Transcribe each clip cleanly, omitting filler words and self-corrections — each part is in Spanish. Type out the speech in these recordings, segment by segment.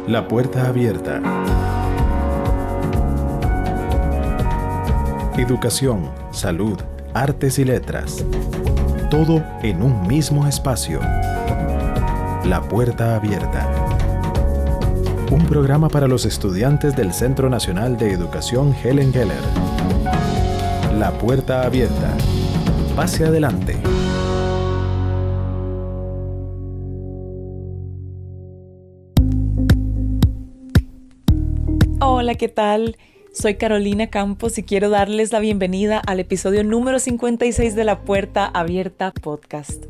La puerta abierta. Educación, salud, artes y letras. Todo en un mismo espacio. La puerta abierta. Un programa para los estudiantes del Centro Nacional de Educación Helen Keller. La puerta abierta. Pase adelante. Hola, ¿qué tal? Soy Carolina Campos y quiero darles la bienvenida al episodio número 56 de La Puerta Abierta Podcast.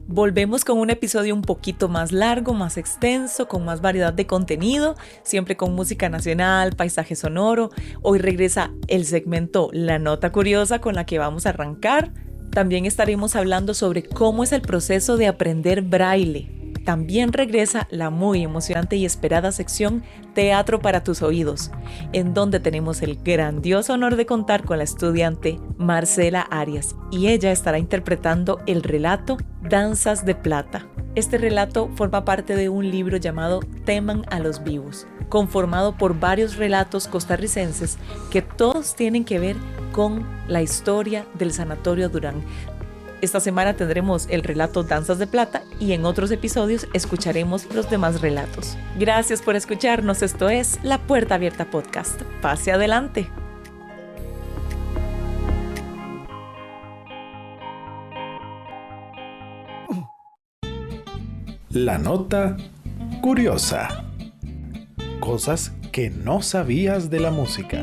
Volvemos con un episodio un poquito más largo, más extenso, con más variedad de contenido, siempre con música nacional, paisaje sonoro. Hoy regresa el segmento La Nota Curiosa con la que vamos a arrancar. También estaremos hablando sobre cómo es el proceso de aprender braille. También regresa la muy emocionante y esperada sección Teatro para tus oídos, en donde tenemos el grandioso honor de contar con la estudiante Marcela Arias, y ella estará interpretando el relato Danzas de Plata. Este relato forma parte de un libro llamado Teman a los vivos, conformado por varios relatos costarricenses que todos tienen que ver con la historia del Sanatorio Durán. Esta semana tendremos el relato Danzas de Plata y en otros episodios escucharemos los demás relatos. Gracias por escucharnos, esto es La Puerta Abierta Podcast. Pase adelante. La nota curiosa. Cosas que no sabías de la música.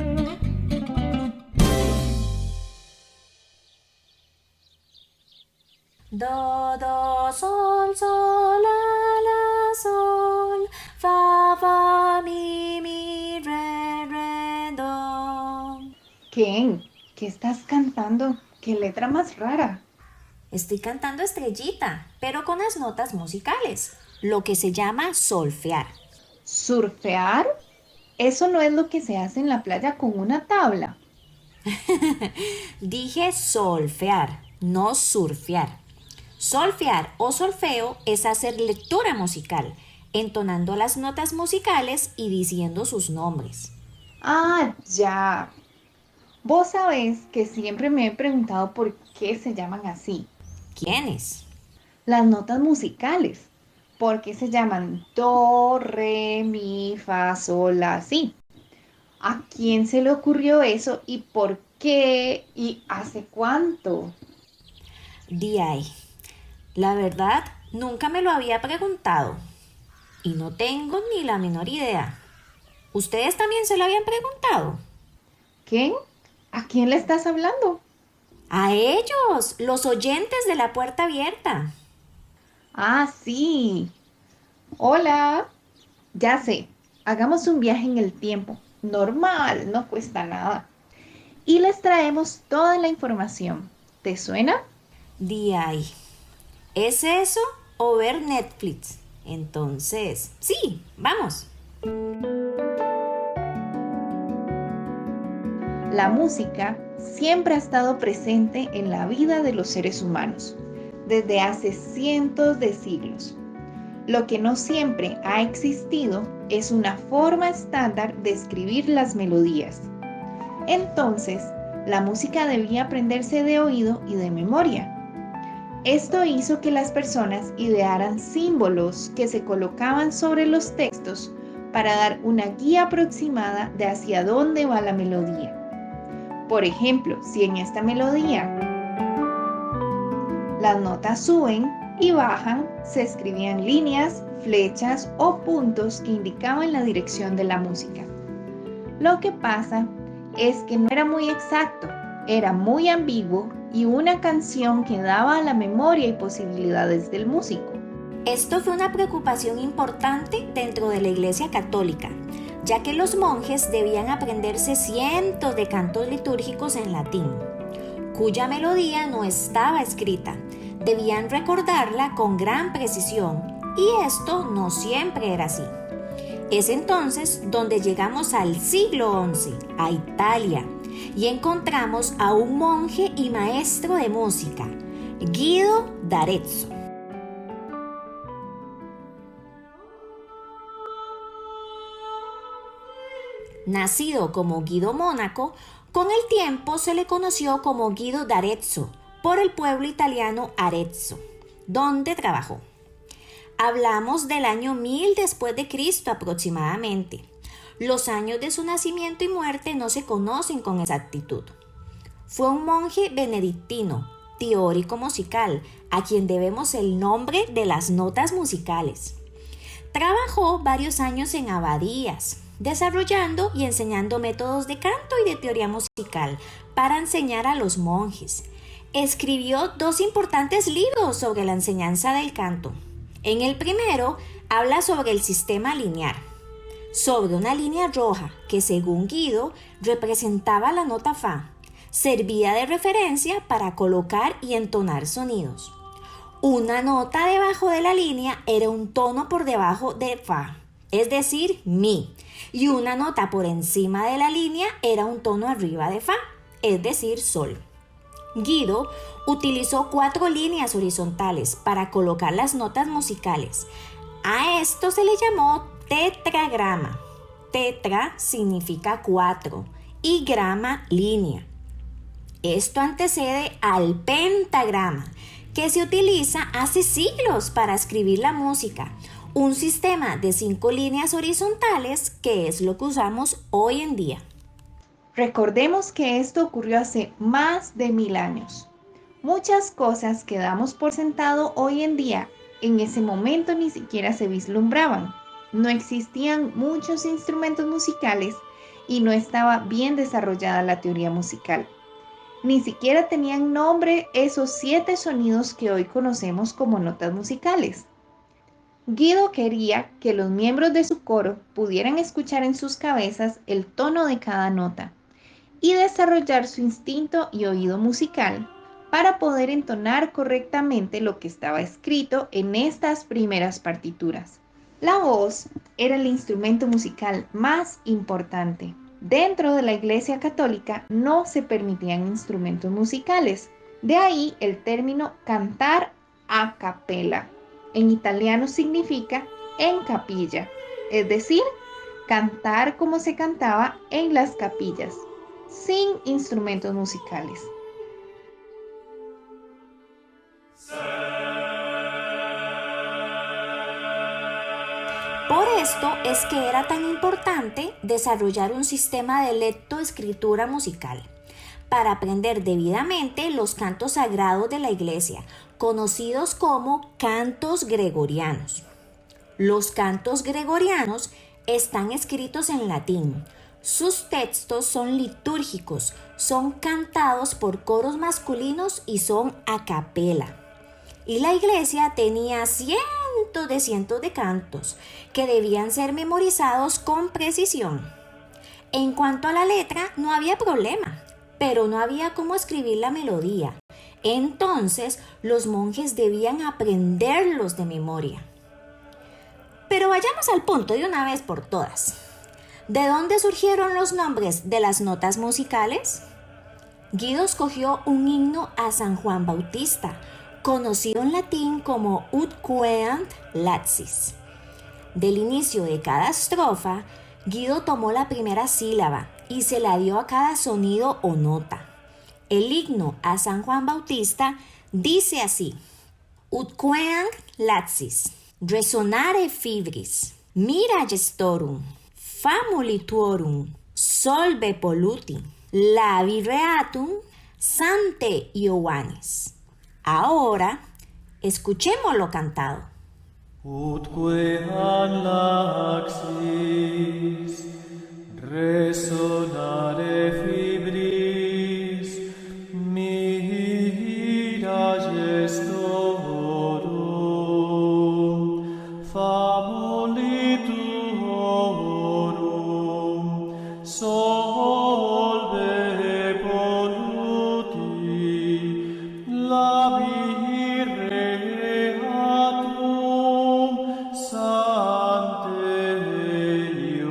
Do, do, sol, sol, la, sol, fa, fa, mi, re, do. Ken, ¿qué estás cantando? ¿Qué letra más rara? Estoy cantando Estrellita, pero con las notas musicales, lo que se llama solfear. ¿Surfear? Eso no es lo que se hace en la playa con una tabla. Dije solfear, no surfear. Solfear o solfeo es hacer lectura musical, entonando las notas musicales y diciendo sus nombres. Ah, ya. Vos sabés que siempre me he preguntado por qué se llaman así. ¿Quiénes? Las notas musicales. ¿Por qué se llaman do, re, mi, fa, sol, la, si? ¿A quién se le ocurrió eso y por qué y hace cuánto? Di ahí. La verdad, nunca me lo había preguntado y no tengo ni la menor idea. ¿Ustedes también se lo habían preguntado? ¿Ken? ¿A quién le estás hablando? A ellos, los oyentes de La Puerta Abierta. Ah, sí. Hola. Ya sé, hagamos un viaje en el tiempo. Normal, no cuesta nada. Y les traemos toda la información. ¿Te suena? Di ahí. ¿Es eso o ver Netflix? Entonces, sí, vamos. La música siempre ha estado presente en la vida de los seres humanos, desde hace cientos de siglos. Lo que no siempre ha existido es una forma estándar de escribir las melodías. Entonces, la música debía aprenderse de oído y de memoria. Esto hizo que las personas idearan símbolos que se colocaban sobre los textos para dar una guía aproximada de hacia dónde va la melodía. Por ejemplo, si en esta melodía las notas suben y bajan, se escribían líneas, flechas o puntos que indicaban la dirección de la música. Lo que pasa es que no era muy exacto, era muy ambiguo y una canción que daba a la memoria y posibilidades del músico. Esto fue una preocupación importante dentro de la Iglesia Católica, ya que los monjes debían aprenderse cientos de cantos litúrgicos en latín, cuya melodía no estaba escrita. Debían recordarla con gran precisión y esto no siempre era así. Es entonces donde llegamos al siglo XI, a Italia, y encontramos a un monje y maestro de música, Guido d'Arezzo. Nacido como Guido Mónaco, con el tiempo se le conoció como Guido d'Arezzo por el pueblo italiano Arezzo, donde trabajó. Hablamos del año 1000 después de Cristo aproximadamente. Los años de su nacimiento y muerte no se conocen con exactitud. Fue un monje benedictino, teórico musical, a quien debemos el nombre de las notas musicales. Trabajó varios años en abadías, desarrollando y enseñando métodos de canto y de teoría musical para enseñar a los monjes. Escribió 2 importantes libros sobre la enseñanza del canto. En el primero habla sobre el sistema linear, sobre una línea roja que según Guido representaba la nota fa. Servía de referencia para colocar y entonar sonidos. Una nota debajo de la línea era un tono por debajo de fa, es decir, mi, y una nota por encima de la línea era un tono arriba de fa, es decir, sol. Guido utilizó 4 líneas horizontales para colocar las notas musicales. A esto se le llamó tetragrama. Tetra significa 4 y grama línea. Esto antecede al pentagrama, que se utiliza hace siglos para escribir la música, un sistema de 5 líneas horizontales que es lo que usamos hoy en día. Recordemos que esto ocurrió hace más de 1000 años. Muchas cosas que damos por sentado hoy en día, en ese momento ni siquiera se vislumbraban. No existían muchos instrumentos musicales y no estaba bien desarrollada la teoría musical. Ni siquiera tenían nombre esos 7 sonidos que hoy conocemos como notas musicales. Guido quería que los miembros de su coro pudieran escuchar en sus cabezas el tono de cada nota y desarrollar su instinto y oído musical para poder entonar correctamente lo que estaba escrito en estas primeras partituras. La voz era el instrumento musical más importante. Dentro de la Iglesia Católica no se permitían instrumentos musicales. De ahí el término cantar a cappella. En italiano significa en capilla, es decir, cantar como se cantaba en las capillas, sin instrumentos musicales. Por esto es que era tan importante desarrollar un sistema de lectoescritura musical para aprender debidamente los cantos sagrados de la Iglesia, conocidos como cantos gregorianos. Los cantos gregorianos están escritos en latín. Sus textos son litúrgicos, son cantados por coros masculinos y son a capela. Y la Iglesia tenía cientos de cantos que debían ser memorizados con precisión. En cuanto a la letra, no había problema, pero no había cómo escribir la melodía. Entonces, los monjes debían aprenderlos de memoria. Pero vayamos al punto de una vez por todas. ¿De dónde surgieron los nombres de las notas musicales? Guido escogió un himno a San Juan Bautista, conocido en latín como Ut queant laxis. Del inicio de cada estrofa, Guido tomó la primera sílaba y se la dio a cada sonido o nota. El himno a San Juan Bautista dice así: Ut queant laxis, resonare fibris, mira gestorum, famuli tuorum, solve polluti, labi reatum, sante Ioannis. Ahora, escuchémoslo cantado. Ut queant laxis, resonare fibris, mira gestorum, famuli tuorum, solve polluti, labi reatum, sante Ioannis.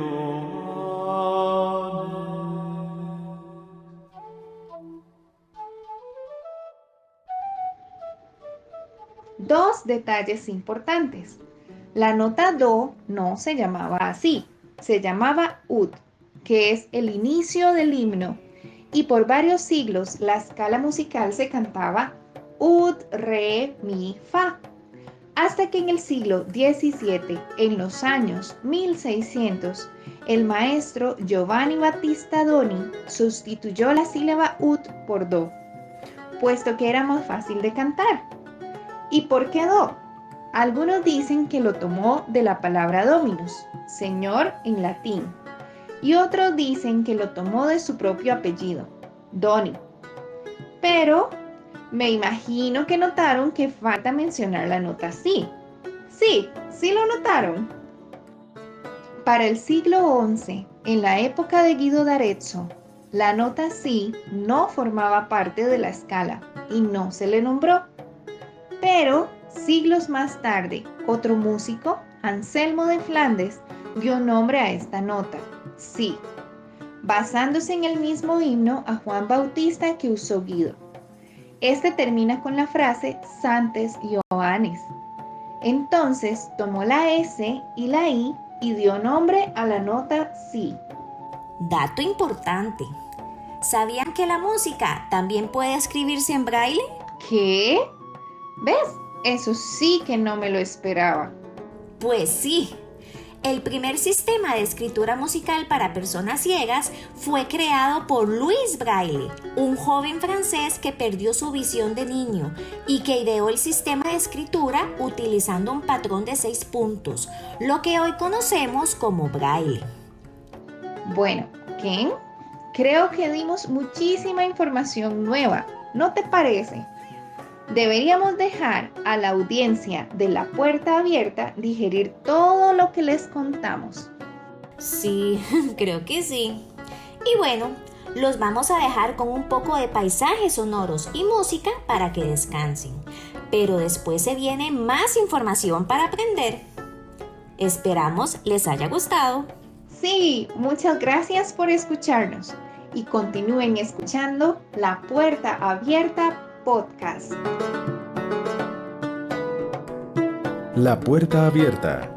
Dos detalles importantes. La nota do no se llamaba así, se llamaba ut. que es el inicio del himno, y por varios siglos la escala musical se cantaba ud, re, mi, fa, hasta que en el siglo XVII, en los años 1600, el maestro Giovanni Battista Doni sustituyó la sílaba ud por do, puesto que era más fácil de cantar. ¿Y por qué do? Algunos dicen que lo tomó de la palabra dominus, señor en latín, y otros dicen que lo tomó de su propio apellido, Doni. Pero me imagino que notaron que falta mencionar la nota si. Sí lo notaron. Para el siglo XI, en la época de Guido d'Arezzo, la nota si no formaba parte de la escala y no se le nombró. Pero siglos más tarde, otro músico, Anselmo de Flandes, dio nombre a esta nota, si, basándose en el mismo himno a Juan Bautista que usó Guido. Este termina con la frase Santes Ioannes. Entonces tomó la S y la I y dio nombre a la nota si. Dato importante. ¿Sabían que la música también puede escribirse en braille? ¿Qué? ¿Ves? Eso sí que no me lo esperaba. Pues sí. El primer sistema de escritura musical para personas ciegas fue creado por Louis Braille, un joven francés que perdió su visión de niño y que ideó el sistema de escritura utilizando un patrón de 6 puntos, lo que hoy conocemos como Braille. Bueno, Ken, creo que dimos muchísima información nueva, ¿no te parece? Deberíamos dejar a la audiencia de La Puerta Abierta digerir todo lo que les contamos. Sí, creo que sí. Y bueno, los vamos a dejar con un poco de paisajes sonoros y música para que descansen. Pero después se viene más información para aprender. Esperamos les haya gustado. Sí, muchas gracias por escucharnos y continúen escuchando La Puerta Abierta Podcast. La Puerta Abierta.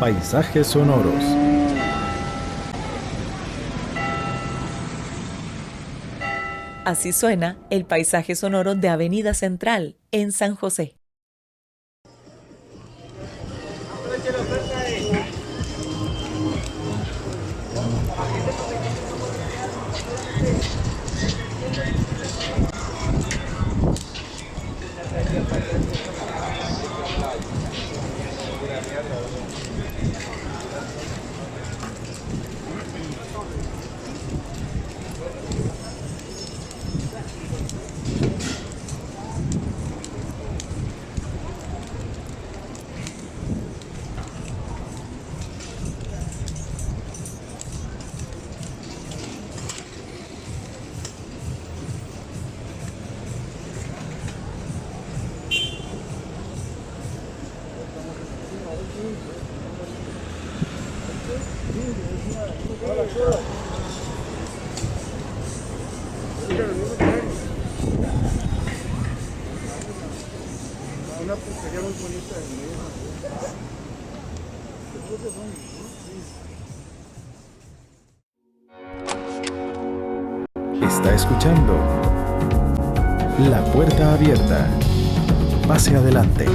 Paisajes sonoros. Así suena el paisaje sonoro de Avenida Central, en San José. Una pulsería muy bonita de medio. Está escuchando La Puerta Abierta. Pase adelante.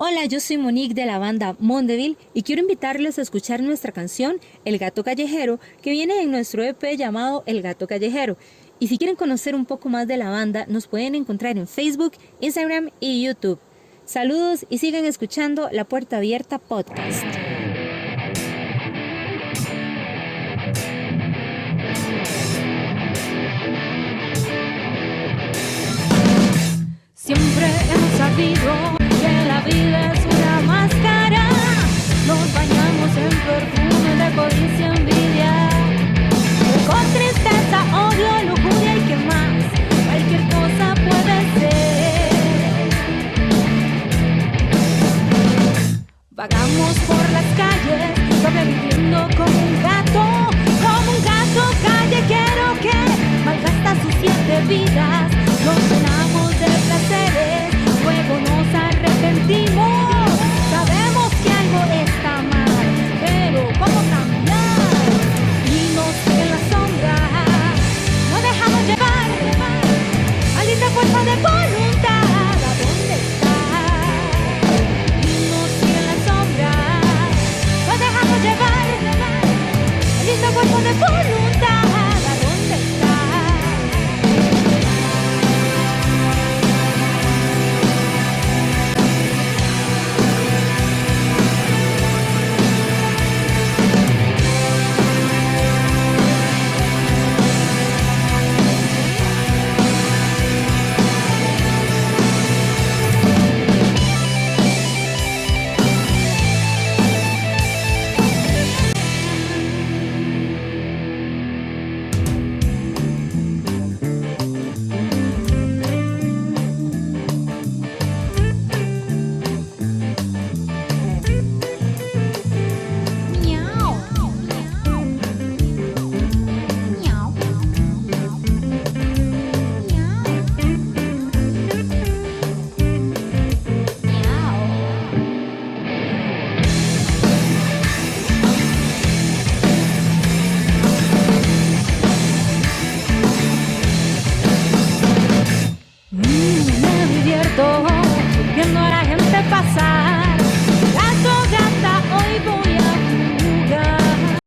Hola, yo soy Monique de la banda Mondeville y quiero invitarles a escuchar nuestra canción El Gato Callejero, que viene en nuestro EP llamado El Gato Callejero. Y si quieren conocer un poco más de la banda, nos pueden encontrar en Facebook, Instagram y YouTube. Saludos y sigan escuchando La Puerta Abierta Podcast. Siempre hemos sabido que la vida es una máscara. Nos bañamos en perfume de codicia, envidia, con tristeza, odio, lujuria y qué más. Cualquier cosa puede ser. Vagamos por las calles, sobreviviendo como un gato, como un gato. de voluntad, ¿a dónde está? Viendo a la gente pasar, gato, gata, hoy voy a jugar.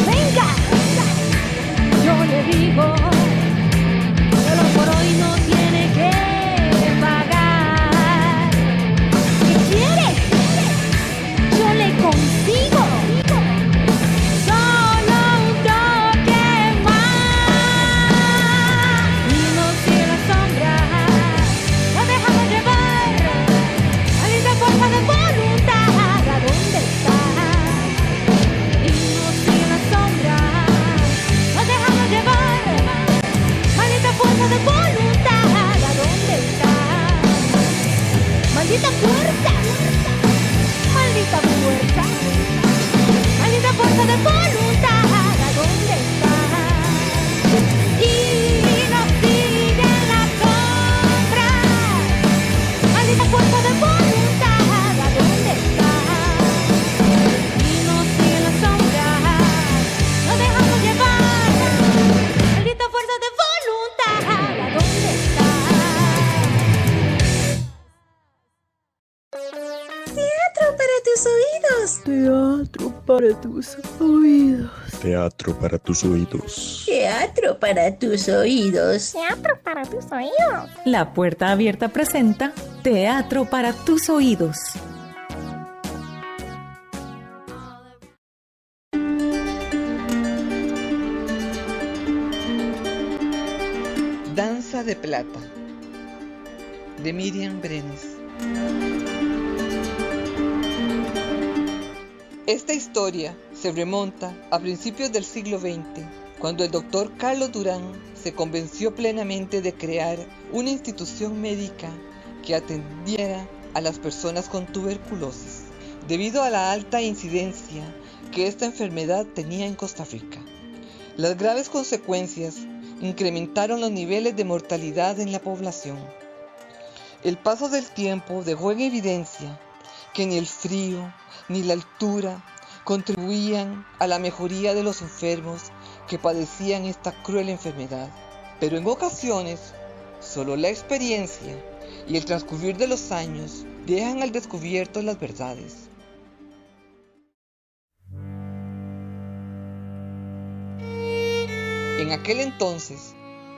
Venga, yo le digo, solo por hoy no tiene que pagar. ¿Qué quiere? Yo le consigo. Solo un toque más. Y no sigue la sombra. No dejamos llevar, maldita fuerza de voluntad, ¿a dónde está? Y no sigue la sombra, no dejamos llevar, maldita fuerza de voluntad, ¿a dónde está? Maldita fuerza, maldita fuerza, maldita fuerza de voluntad, ¿a dónde está? Y no sigue la sombra. Maldita fuerza de voluntad, ¿a dónde está? Y no sigue la sombra, nos dejamos llevar. Maldita fuerza de voluntad, ¿a dónde está? Teatro para tus oídos. Teatro para tus oídos. Teatro para tus oídos. Teatro para tus oídos. Teatro para tus oídos. La Puerta Abierta presenta Teatro para tus oídos. Danza de Plata, de Miriam Brenes. Esta historia se remonta a principios del siglo XX, cuando el doctor Carlos Durán se convenció plenamente de crear una institución médica que atendiera a las personas con tuberculosis, debido a la alta incidencia que esta enfermedad tenía en Costa Rica. Las graves consecuencias incrementaron los niveles de mortalidad en la población. El paso del tiempo dejó en evidencia que ni el frío ni la altura contribuían a la mejoría de los enfermos que padecían esta cruel enfermedad. Pero en ocasiones, solo la experiencia y el transcurrir de los años dejan al descubierto las verdades. En aquel entonces,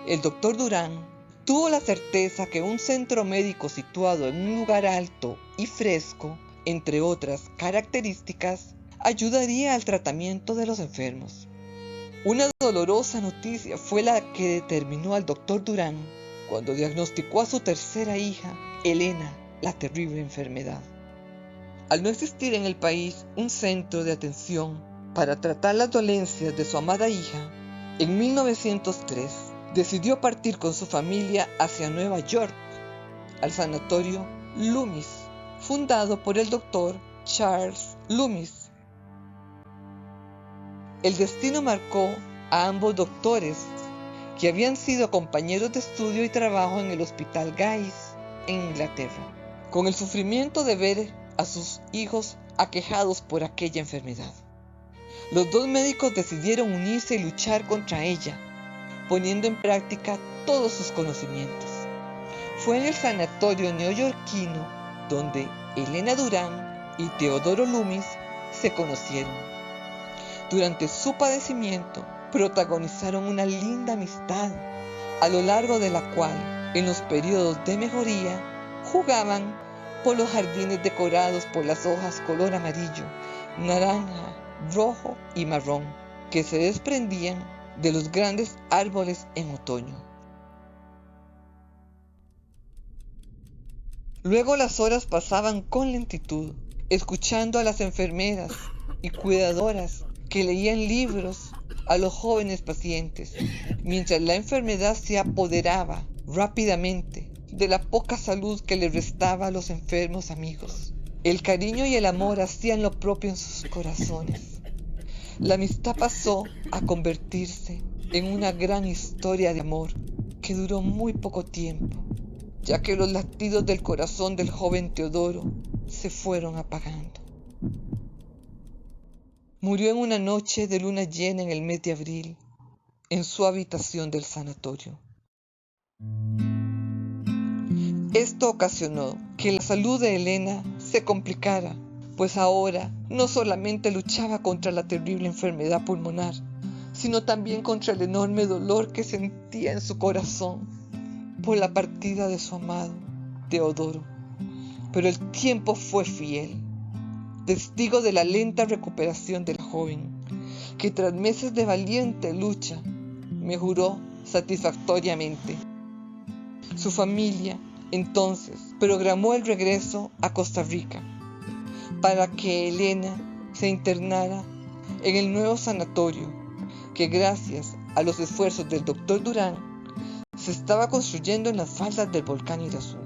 el doctor Durán tuvo la certeza que un centro médico situado en un lugar alto y fresco, entre otras características, ayudaría al tratamiento de los enfermos. Una dolorosa noticia fue la que determinó al doctor Durán cuando diagnosticó a su tercera hija, Elena, la terrible enfermedad. Al no existir en el país un centro de atención para tratar las dolencias de su amada hija, en 1903 decidió partir con su familia hacia Nueva York, al sanatorio Loomis, fundado por el doctor Charles Loomis. El destino marcó a ambos doctores, que habían sido compañeros de estudio y trabajo en el Hospital Guy's, en Inglaterra, con el sufrimiento de ver a sus hijos aquejados por aquella enfermedad. Los dos médicos decidieron unirse y luchar contra ella, poniendo en práctica todos sus conocimientos. Fue en el sanatorio neoyorquino donde Elena Durán y Teodoro Loomis se conocieron. Durante su padecimiento, protagonizaron una linda amistad, a lo largo de la cual, en los periodos de mejoría, jugaban por los jardines decorados por las hojas color amarillo, naranja, rojo y marrón, que se desprendían de los grandes árboles en otoño. Luego las horas pasaban con lentitud, escuchando a las enfermeras y cuidadoras que leían libros a los jóvenes pacientes, mientras la enfermedad se apoderaba rápidamente de la poca salud que le restaba a los enfermos amigos. El cariño y el amor hacían lo propio en sus corazones. La amistad pasó a convertirse en una gran historia de amor que duró muy poco tiempo, ya que los latidos del corazón del joven Teodoro se fueron apagando. Murió en una noche de luna llena en el mes de abril, en su habitación del sanatorio. Esto ocasionó que la salud de Elena se complicara, pues ahora no solamente luchaba contra la terrible enfermedad pulmonar, sino también contra el enorme dolor que sentía en su corazón por la partida de su amado Teodoro. Pero el tiempo fue fiel, testigo de la lenta recuperación del joven, que tras meses de valiente lucha, mejoró satisfactoriamente. Su familia, entonces, programó el regreso a Costa Rica, para que Elena se internara en el nuevo sanatorio, que gracias a los esfuerzos del doctor Durán, se estaba construyendo en las faldas del volcán Irazú.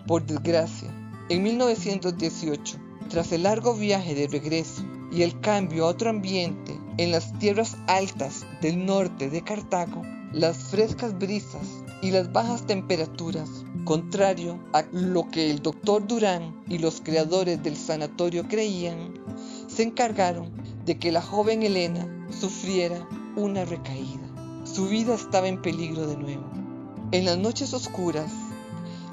Por desgracia, en 1918, tras el largo viaje de regreso y el cambio a otro ambiente en las tierras altas del norte de Cartago, las frescas brisas y las bajas temperaturas, contrario a lo que el doctor Durán y los creadores del sanatorio creían, se encargaron de que la joven Elena sufriera una recaída. Su vida estaba en peligro de nuevo. En las noches oscuras,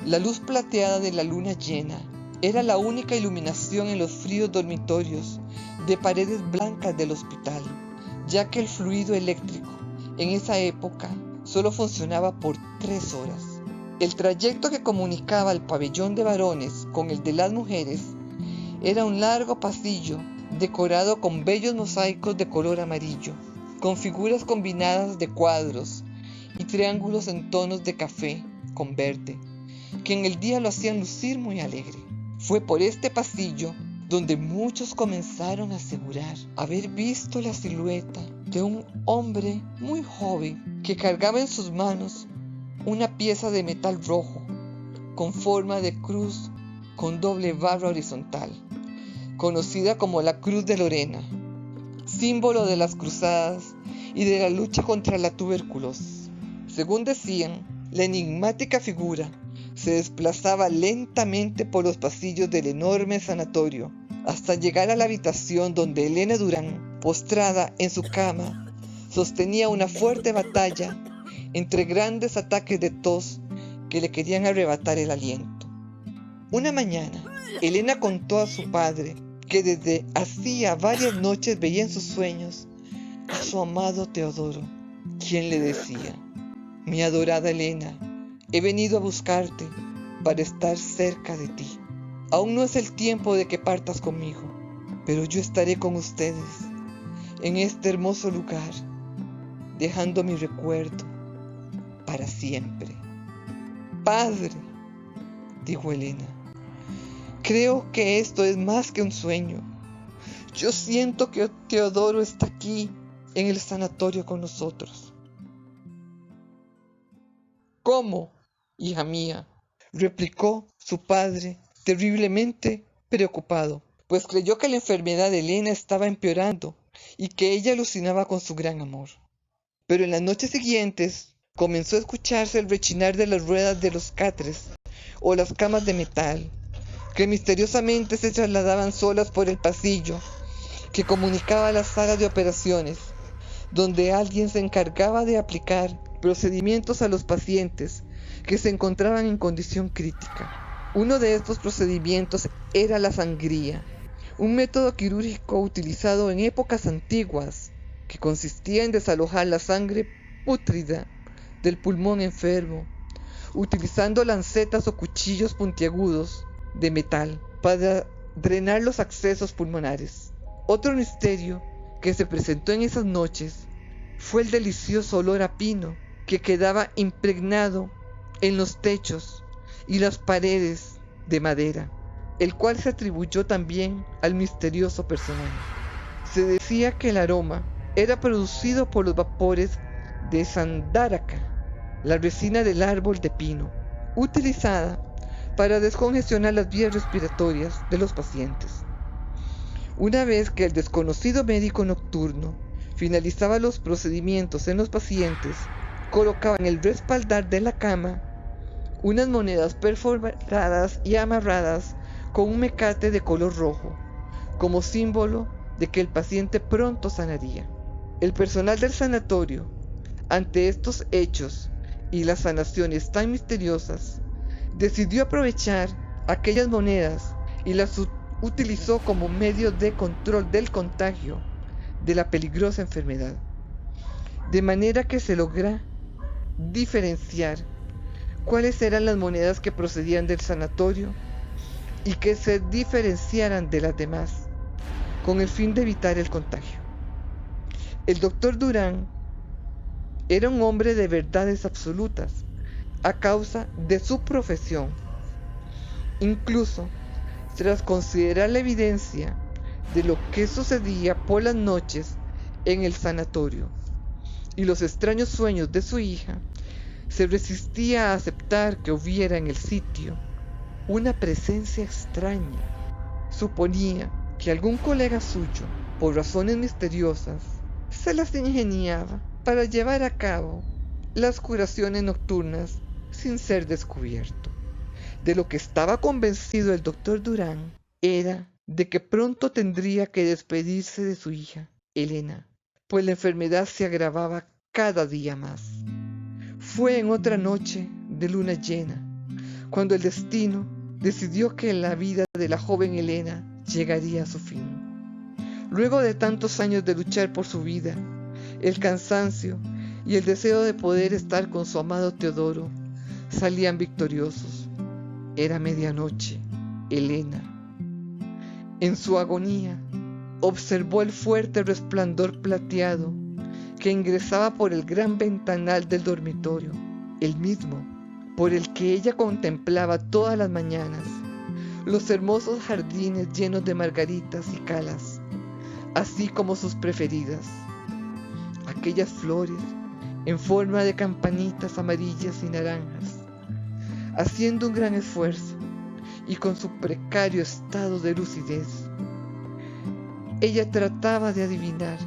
la luz plateada de la luna llena era la única iluminación en los fríos dormitorios de paredes blancas del hospital, ya que el fluido eléctrico en esa época solo funcionaba por 3 horas. El trayecto que comunicaba el pabellón de varones con el de las mujeres era un largo pasillo decorado con bellos mosaicos de color amarillo, con figuras combinadas de cuadros y triángulos en tonos de café con verde, que en el día lo hacían lucir muy alegre. Fue por este pasillo donde muchos comenzaron a asegurar haber visto la silueta de un hombre muy joven que cargaba en sus manos una pieza de metal rojo con forma de cruz con doble barra horizontal, conocida como la Cruz de Lorena, símbolo de las cruzadas y de la lucha contra la tuberculosis. Según decían, la enigmática figura se desplazaba lentamente por los pasillos del enorme sanatorio hasta llegar a la habitación donde Elena Durán, postrada en su cama, sostenía una fuerte batalla entre grandes ataques de tos que le querían arrebatar el aliento. Una mañana, Elena contó a su padre que desde hacía varias noches veía en sus sueños a su amado Teodoro, quien le decía: «Mi adorada Elena, he venido a buscarte para estar cerca de ti. Aún no es el tiempo de que partas conmigo, pero yo estaré con ustedes en este hermoso lugar, dejando mi recuerdo para siempre». «Padre», dijo Elena, «creo que esto es más que un sueño. Yo siento que Teodoro está aquí en el sanatorio con nosotros». «¿Cómo, hija mía?», replicó su padre, terriblemente preocupado, pues creyó que la enfermedad de Elena estaba empeorando y que ella alucinaba con su gran amor. Pero en las noches siguientes comenzó a escucharse el rechinar de las ruedas de los catres o las camas de metal, que misteriosamente se trasladaban solas por el pasillo que comunicaba a la sala de operaciones, donde alguien se encargaba de aplicar procedimientos a los pacientes que se encontraban en condición crítica. Uno de estos procedimientos era la sangría, un método quirúrgico utilizado en épocas antiguas que consistía en desalojar la sangre pútrida del pulmón enfermo, utilizando lancetas o cuchillos puntiagudos de metal para drenar los accesos pulmonares. Otro misterio que se presentó en esas noches fue el delicioso olor a pino que quedaba impregnado en los techos y las paredes de madera, el cual se atribuyó también al misterioso personaje. Se decía que el aroma era producido por los vapores de sandáraca, la resina del árbol de pino, utilizada para descongestionar las vías respiratorias de los pacientes. Una vez que el desconocido médico nocturno finalizaba los procedimientos en los pacientes, colocaba en el respaldar de la cama unas monedas perforadas y amarradas con un mecate de color rojo, como símbolo de que el paciente pronto sanaría. El personal del sanatorio, ante estos hechos y las sanaciones tan misteriosas, decidió aprovechar aquellas monedas y las utilizó como medio de control del contagio de la peligrosa enfermedad, de manera que se logra diferenciar cuáles eran las monedas que procedían del sanatorio y que se diferenciaran de las demás, con el fin de evitar el contagio. El doctor Durán era un hombre de verdades absolutas a causa de su profesión. Incluso tras considerar la evidencia de lo que sucedía por las noches en el sanatorio y los extraños sueños de su hija, se resistía a aceptar que hubiera en el sitio una presencia extraña. Suponía que algún colega suyo, por razones misteriosas, se las ingeniaba para llevar a cabo las curaciones nocturnas sin ser descubierto. De lo que estaba convencido el doctor Durán era de que pronto tendría que despedirse de su hija, Elena, pues la enfermedad se agravaba cada día más. Fue en otra noche de luna llena, cuando el destino decidió que la vida de la joven Elena llegaría a su fin. Luego de tantos años de luchar por su vida, el cansancio y el deseo de poder estar con su amado Teodoro salían victoriosos. Era medianoche. Elena, en su agonía, observó el fuerte resplandor plateado que ingresaba por el gran ventanal del dormitorio, el mismo por el que ella contemplaba todas las mañanas los hermosos jardines llenos de margaritas y calas, así como sus preferidas, aquellas flores en forma de campanitas amarillas y naranjas. Haciendo un gran esfuerzo y con su precario estado de lucidez, ella trataba de adivinar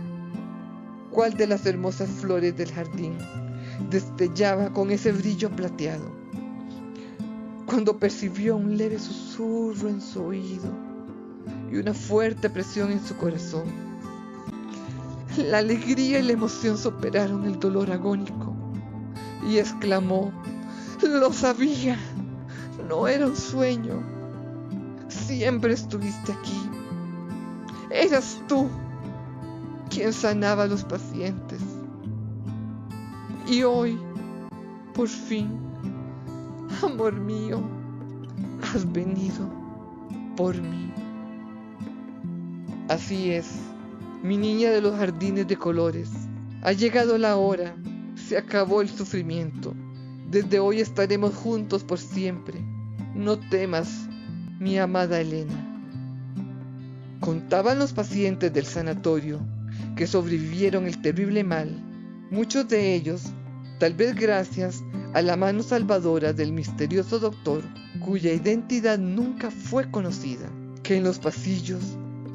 cuál de las hermosas flores del jardín destellaba con ese brillo plateado, cuando percibió un leve susurro en su oído y una fuerte presión en su corazón. La alegría y la emoción superaron el dolor agónico y exclamó: «Lo sabía, no era un sueño, siempre estuviste aquí, eras tú quien sanaba a los pacientes, y hoy, por fin, amor mío, has venido por mí». Así es, mi niña de los jardines de colores, ha llegado la hora, se acabó el sufrimiento. Desde hoy estaremos juntos por siempre. No temas, mi amada Elena. Contaban los pacientes del sanatorio que sobrevivieron el terrible mal, muchos de ellos, tal vez gracias a la mano salvadora del misterioso doctor, cuya identidad nunca fue conocida, que en los pasillos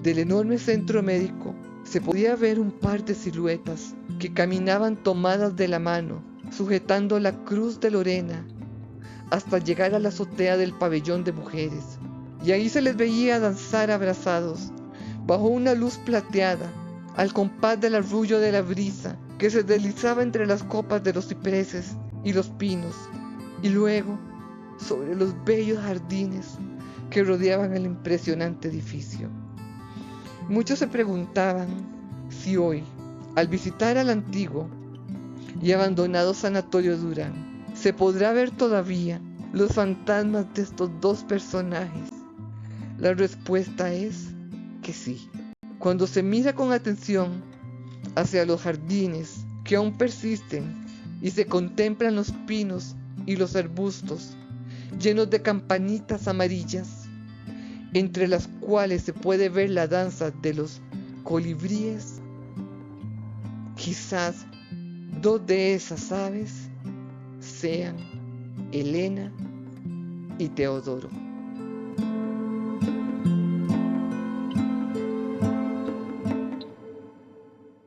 del enorme centro médico se podía ver un par de siluetas que caminaban tomadas de la mano, sujetando la cruz de Lorena, hasta llegar a la azotea del pabellón de mujeres, y ahí se les veía danzar abrazados, bajo una luz plateada, al compás del arrullo de la brisa que se deslizaba entre las copas de los cipreses y los pinos, y luego sobre los bellos jardines que rodeaban el impresionante edificio. Muchos se preguntaban si hoy, al visitar al antiguo y abandonado Sanatorio Durán, se podrá ver todavía los fantasmas de estos dos personajes. La respuesta es que sí. Cuando se mira con atención hacia los jardines que aún persisten y se contemplan los pinos y los arbustos llenos de campanitas amarillas, entre las cuales se puede ver la danza de los colibríes, quizás dos de esas aves sean Elena y Teodoro.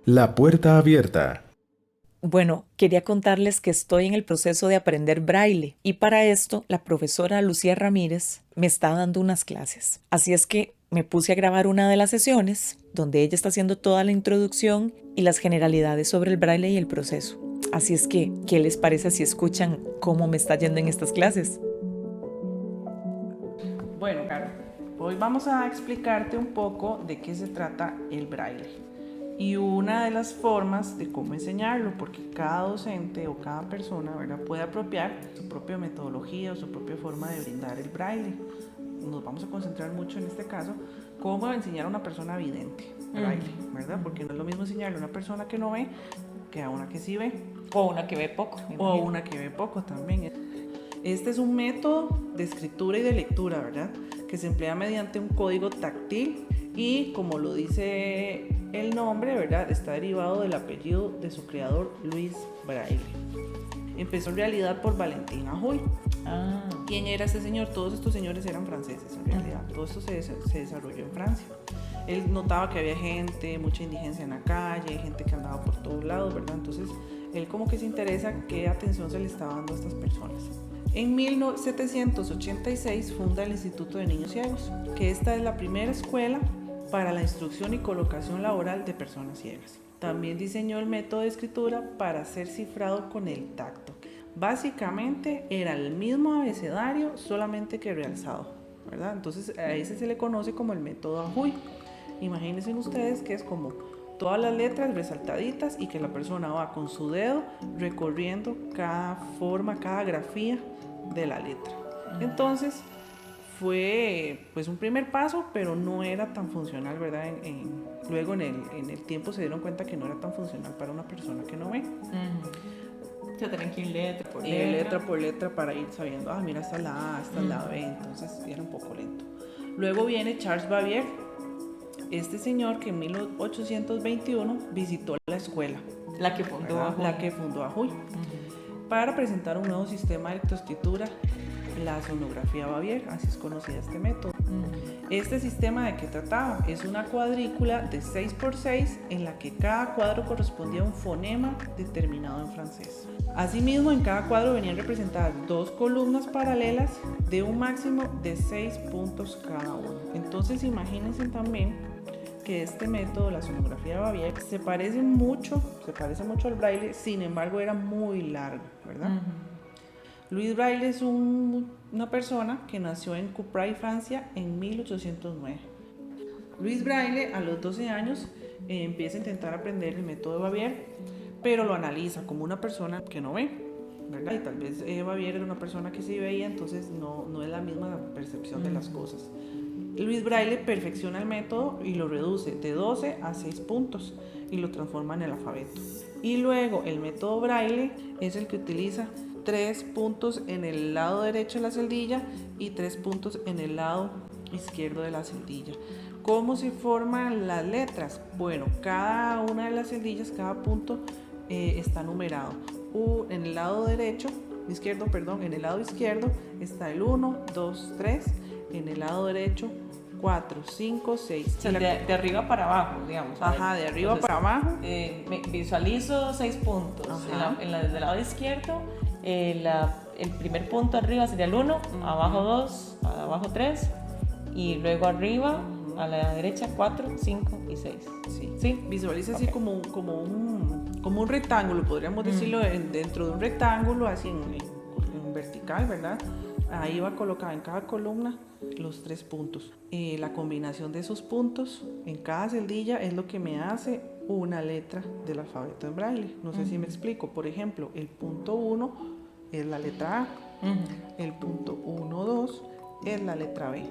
La puerta abierta. Bueno, quería contarles que estoy en el proceso de aprender braille y para esto la profesora Lucía Ramírez me está dando unas clases. Así es que me puse a grabar una de las sesiones donde ella está haciendo toda la introducción y las generalidades sobre el braille y el proceso. Así es que, ¿qué les parece si escuchan cómo me está yendo en estas clases? Bueno, Caro, hoy vamos a explicarte un poco de qué se trata el braille y una de las formas de cómo enseñarlo, porque cada docente o cada persona, ¿verdad?, puede apropiar su propia metodología o su propia forma de brindar el braille. Nos vamos a concentrar mucho en este caso cómo enseñar a una persona vidente braille, ¿verdad? Porque no es lo mismo enseñarle a una persona que no ve que a una que sí ve. O una que ve poco. O una que ve poco también. Este es un método de escritura y de lectura, ¿verdad?, que se emplea mediante un código táctil y, como lo dice el nombre, ¿verdad?, está derivado del apellido de su creador, Louis Braille. Empezó en realidad por Valentin Ajuy. ¿Quién era ese señor? Todos estos señores eran franceses en realidad. Todo esto se desarrolló en Francia. Él notaba que había gente, mucha indigencia en la calle, gente que andaba por todos lados, ¿verdad? Entonces, él como que se interesa qué atención se le estaba dando a estas personas. En 1786 funda el Instituto de Niños Ciegos, que esta es la primera escuela para la instrucción y colocación laboral de personas ciegas. También diseñó el método de escritura para ser cifrado con el tacto. Básicamente era el mismo abecedario, solamente que realzado, ¿verdad? Entonces a ese se le conoce como el método Ajuy. Imagínense ustedes que es como todas las letras resaltaditas y que la persona va con su dedo recorriendo cada forma, cada grafía de la letra. Entonces fue pues un primer paso, pero no era tan funcional, ¿verdad? Luego en el tiempo se dieron cuenta que no era tan funcional para una persona que no ve. O sea, tenían que ir letra por letra para ir sabiendo, mira, esta es la A, esta es la B, entonces era un poco lento. Luego viene Charles Bavier, este señor que en 1821 visitó la escuela. La que fundó Ajuy. Para presentar un nuevo sistema de lectoescritura, la sonografía Bavier, así es conocida este método. Este sistema de que trataba es una cuadrícula de 6x6 en la que cada cuadro correspondía a un fonema determinado en francés. Asimismo, en cada cuadro venían representadas 2 columnas paralelas de un máximo de 6 puntos cada uno. Entonces imagínense también que este método, la sonografía Bavier, se parece mucho al braille, sin embargo era muy largo, ¿verdad? Louis Braille es una persona que nació en Coupray, Francia, en 1809. Louis Braille a los 12 años empieza a intentar aprender el método de Bavier, pero lo analiza como una persona que no ve, ¿verdad? Y tal vez Bavier era una persona que sí veía, entonces no es la misma percepción de las cosas. Louis Braille perfecciona el método y lo reduce de 12 a 6 puntos y lo transforma en el alfabeto. Y luego el método Braille es el que utiliza 3 puntos en el lado derecho de la celdilla y 3 puntos en el lado izquierdo de la celdilla. ¿Cómo se forman las letras? Bueno, cada una de las celdillas, cada punto está numerado. En el lado izquierdo está el 1, 2, 3. En el lado derecho 4, 5, 6. O sea, de arriba para abajo, digamos. Ajá, de arriba para abajo. Me visualizo 6 puntos. Del lado izquierdo, el primer punto arriba sería el 1, abajo 2, abajo 3, y luego arriba, a la derecha 4, 5 y 6. Sí. Visualiza así como un rectángulo, podríamos decirlo, dentro de un rectángulo, así en vertical, ¿verdad? Ahí va colocada en cada columna los 3 puntos. La combinación de esos puntos en cada celdilla es lo que me hace una letra del alfabeto en braille. No sé si me explico. Por ejemplo, el punto 1 es la letra A. El punto 1, 2 es la letra B.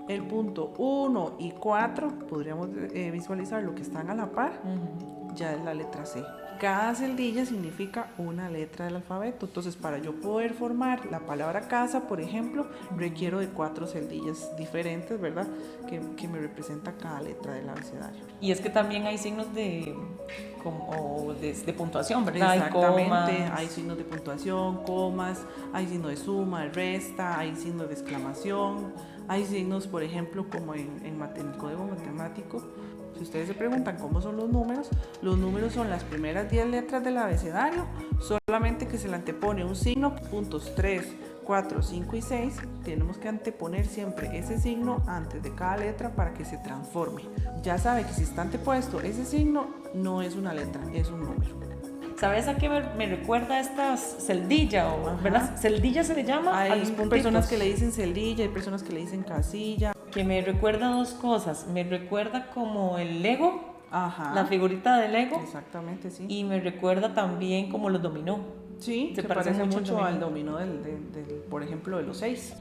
El punto 1 y 4, podríamos visualizar lo que están a la par, ya es la letra C. Cada celdilla significa una letra del alfabeto. Entonces, para yo poder formar la palabra casa, por ejemplo, requiero de 4 celdillas diferentes, ¿verdad? Que me representa cada letra del abecedario. Y es que también hay signos de puntuación, ¿verdad? Exactamente, hay signos de puntuación, comas, hay signos de suma, de resta, hay signos de exclamación, hay signos, por ejemplo, como en el código matemático. Si ustedes se preguntan cómo son los números son las primeras 10 letras del abecedario, solamente que se le antepone un signo, puntos 3, 4, 5 y 6, tenemos que anteponer siempre ese signo antes de cada letra para que se transforme. Ya sabe que si está antepuesto ese signo, no es una letra, es un número. ¿Sabes a qué me recuerda estas celdilla? ¿Verdad? ¿Celdilla se le llama? Hay a los puntitos. personas que le dicen celdilla, hay personas que le dicen casilla. Que me recuerda 2 cosas. Me recuerda como el Lego, la figurita de Lego. Exactamente, sí. Y me recuerda también como los dominó. Sí, se parece mucho al dominó por ejemplo, de los 6.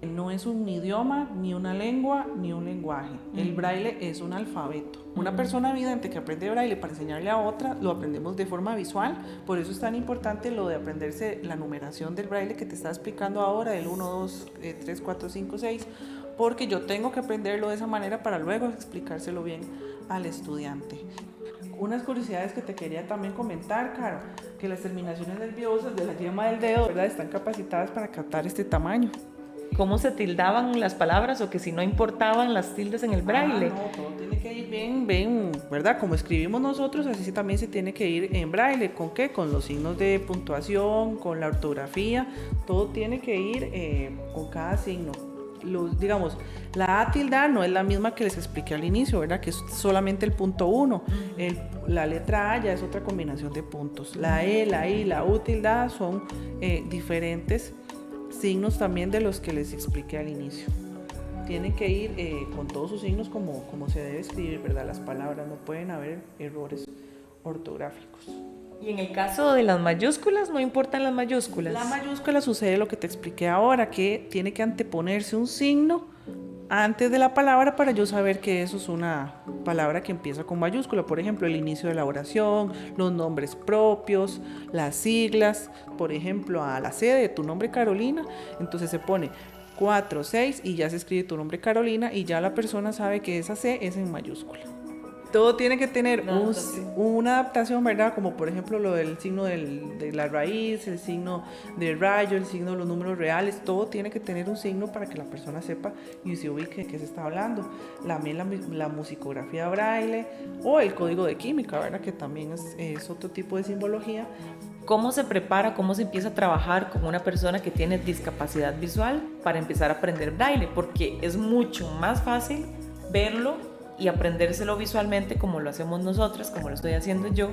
No es un idioma, ni una lengua, ni un lenguaje. El braille es un alfabeto. Una persona vidente que aprende braille para enseñarle a otra, lo aprendemos de forma visual. Por eso es tan importante lo de aprenderse la numeración del braille que te está explicando ahora, del 1, 2, 3, 4, 5, 6, porque yo tengo que aprenderlo de esa manera para luego explicárselo bien al estudiante. Unas curiosidades que te quería también comentar, Caro, que las terminaciones nerviosas de la yema del dedo, ¿verdad?, están capacitadas para captar este tamaño. ¿Cómo se tildaban las palabras o que si no importaban las tildes en el braille? No, todo tiene que ir bien, ¿verdad? Como escribimos nosotros, así también se tiene que ir en braille. ¿Con qué? Con los signos de puntuación, con la ortografía, todo tiene que ir con cada signo. Digamos, la A tilde no es la misma que les expliqué al inicio, ¿verdad? Que es solamente el punto 1. La letra A ya es otra combinación de puntos. La E, la I, la U tilde son diferentes signos también de los que les expliqué al inicio. Tienen que ir con todos sus signos como se debe escribir, ¿verdad? Las palabras, no pueden haber errores ortográficos. Y en el caso de las mayúsculas, no importan las mayúsculas. La mayúscula sucede lo que te expliqué ahora, que tiene que anteponerse un signo antes de la palabra para yo saber que eso es una palabra que empieza con mayúscula. Por ejemplo, el inicio de la oración, los nombres propios, las siglas. Por ejemplo, a la C de tu nombre Carolina, entonces se pone 4, 6 y ya se escribe tu nombre Carolina y ya la persona sabe que esa C es en mayúscula. Todo tiene que tener una adaptación, ¿verdad? Como por ejemplo lo del signo de la raíz, el signo del rayo, el signo de los números reales. Todo tiene que tener un signo para que la persona sepa y se ubique de qué se está hablando. La musicografía braille o el código de química, ¿verdad? Que también es otro tipo de simbología. ¿Cómo se prepara, cómo se empieza a trabajar con una persona que tiene discapacidad visual para empezar a aprender braille? Porque es mucho más fácil verlo y aprendérselo visualmente como lo hacemos nosotras, como lo estoy haciendo yo,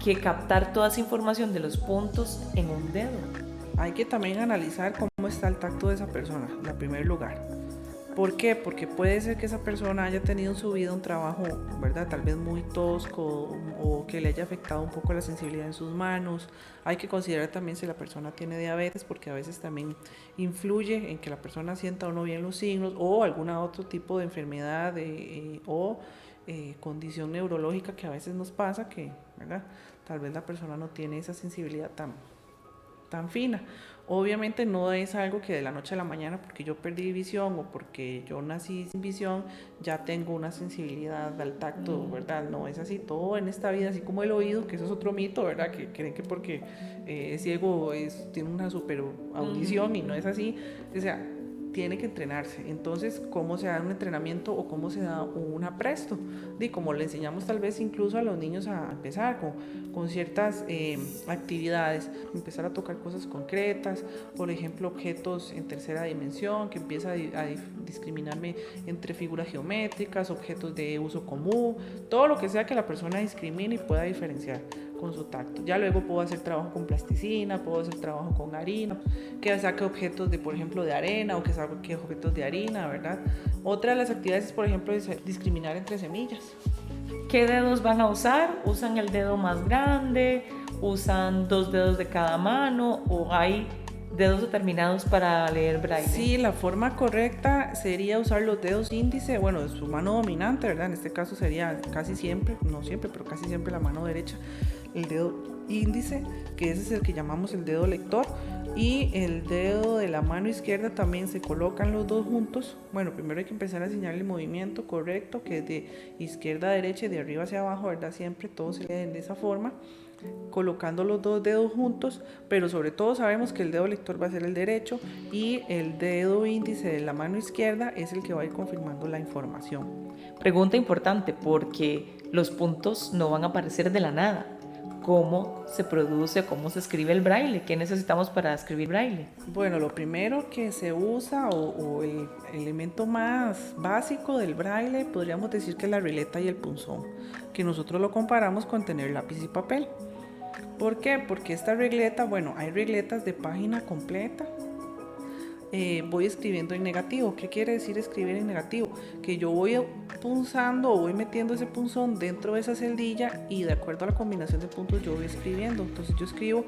que captar toda esa información de los puntos en un dedo. Hay que también analizar cómo está el tacto de esa persona, en primer lugar. ¿Por qué? Porque puede ser que esa persona haya tenido en su vida un trabajo, ¿verdad?, tal vez muy tosco o que le haya afectado un poco la sensibilidad en sus manos. Hay que considerar también si la persona tiene diabetes, porque a veces también influye en que la persona sienta o no bien los signos o algún otro tipo de enfermedad o condición neurológica que a veces nos pasa, que, ¿verdad?, tal vez la persona no tiene esa sensibilidad tan fina. Obviamente no es algo que de la noche a la mañana, porque yo perdí visión o porque yo nací sin visión, ya tengo una sensibilidad al tacto, ¿verdad? No es así. Todo en esta vida, así como el oído, que eso es otro mito, ¿verdad? Que creen que porque es ciego tiene una super audición y no es así. O sea, tiene que entrenarse. Entonces, ¿cómo se da un entrenamiento o cómo se da un apresto? Como le enseñamos tal vez incluso a los niños a empezar con ciertas actividades, empezar a tocar cosas concretas, por ejemplo, objetos en tercera dimensión, que empieza a discriminarme entre figuras geométricas, objetos de uso común, todo lo que sea que la persona discrimine y pueda diferenciar con su tacto. Ya luego puedo hacer trabajo con plasticina, puedo hacer trabajo con harina, que saque objetos de, por ejemplo, de arena o que saque objetos de harina, ¿verdad? Otra de las actividades, por ejemplo, es discriminar entre semillas. ¿Qué dedos van a usar? ¿Usan el dedo más grande? ¿Usan 2 dedos de cada mano? ¿O hay dedos determinados para leer braille? Sí, la forma correcta sería usar los dedos índice, bueno, de su mano dominante, ¿verdad? En este caso sería casi siempre, no siempre, pero casi siempre la mano derecha, el dedo índice, que ese es el que llamamos el dedo lector, y el dedo de la mano izquierda también se colocan los dos juntos. Bueno, primero hay que empezar a enseñarle el movimiento correcto, que es de izquierda a derecha y de arriba hacia abajo, ¿verdad? Siempre todo se lee de esa forma, colocando los dos dedos juntos, pero sobre todo sabemos que el dedo lector va a ser el derecho y el dedo índice de la mano izquierda es el que va a ir confirmando la información. Pregunta importante, porque los puntos no van a aparecer de la nada. ¿Cómo se produce, cómo se escribe el braille? ¿Qué necesitamos para escribir braille? Bueno, lo primero que se usa o el elemento más básico del braille podríamos decir que es la regleta y el punzón, que nosotros lo comparamos con tener lápiz y papel. ¿Por qué? Porque esta regleta, bueno, hay regletas de página completa. Voy escribiendo en negativo. ¿Qué quiere decir escribir en negativo? Que yo voy punzando o voy metiendo ese punzón dentro de esa celdilla y de acuerdo a la combinación de puntos yo voy escribiendo. Entonces yo escribo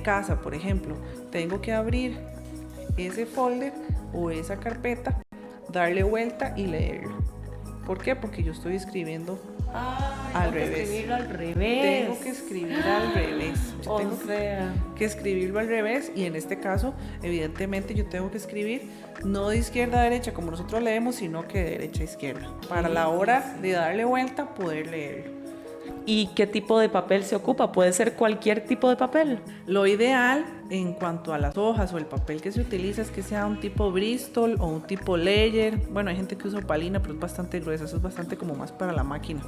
casa, por ejemplo. Tengo que abrir ese folder o esa carpeta, darle vuelta y leerlo. ¿Por qué? Porque yo estoy escribiendo al revés. Escribirlo al revés. Tengo que escribir al revés. Yo tengo que escribirlo al revés y en este caso, evidentemente, yo tengo que escribir no de izquierda a derecha como nosotros leemos, sino que de derecha a izquierda. Para la hora de darle vuelta, poder leerlo. ¿Y qué tipo de papel se ocupa? ¿Puede ser cualquier tipo de papel? Lo ideal en cuanto a las hojas o el papel que se utiliza es que sea un tipo Bristol o un tipo Ledger. Bueno, hay gente que usa opalina, pero es bastante gruesa, eso es bastante como más para la máquina.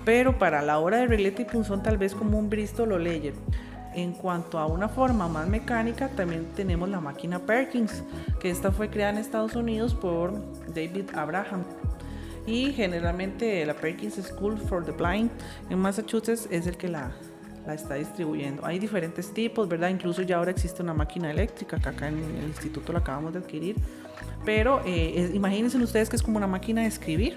Pero para la hora de regleta y punzón tal vez como un Bristol o Ledger. En cuanto a una forma más mecánica, también tenemos la máquina Perkins, que esta fue creada en Estados Unidos por David Abraham. Y generalmente la Perkins School for the Blind en Massachusetts es el que la está distribuyendo. Hay diferentes tipos, ¿verdad? Incluso ya ahora existe una máquina eléctrica que acá en el instituto la acabamos de adquirir. Pero imagínense ustedes que es como una máquina de escribir.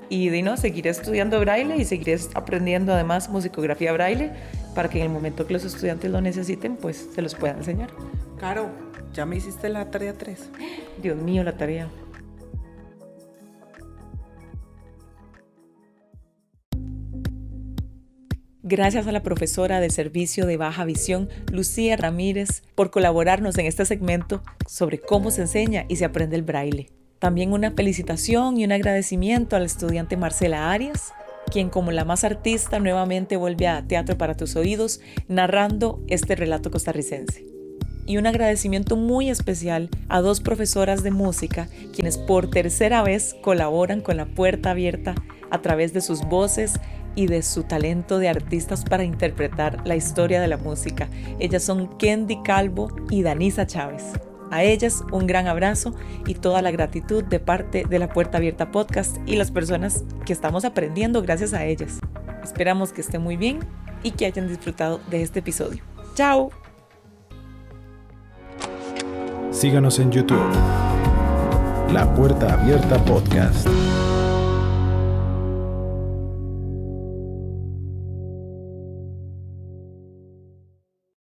Y seguiré estudiando braille y seguiré aprendiendo además musicografía braille para que en el momento que los estudiantes lo necesiten, pues se los pueda enseñar. Caro, ¿ya me hiciste la tarea 3? Dios mío, la tarea. Gracias a la profesora de servicio de baja visión, Lucía Ramírez, por colaborarnos en este segmento sobre cómo se enseña y se aprende el braille. También una felicitación y un agradecimiento al estudiante Marcela Arias, quien como la más artista nuevamente vuelve a Teatro para tus oídos, narrando este relato costarricense. Y un agradecimiento muy especial a 2 profesoras de música, quienes por tercera vez colaboran con La Puerta Abierta a través de sus voces y de su talento de artistas para interpretar la historia de la música. Ellas son Kendi Calvo y Danisa Chávez. A ellas un gran abrazo y toda la gratitud de parte de La Puerta Abierta Podcast y las personas que estamos aprendiendo gracias a ellas. Esperamos que estén muy bien y que hayan disfrutado de este episodio. ¡Chao! Síganos en YouTube. La Puerta Abierta Podcast.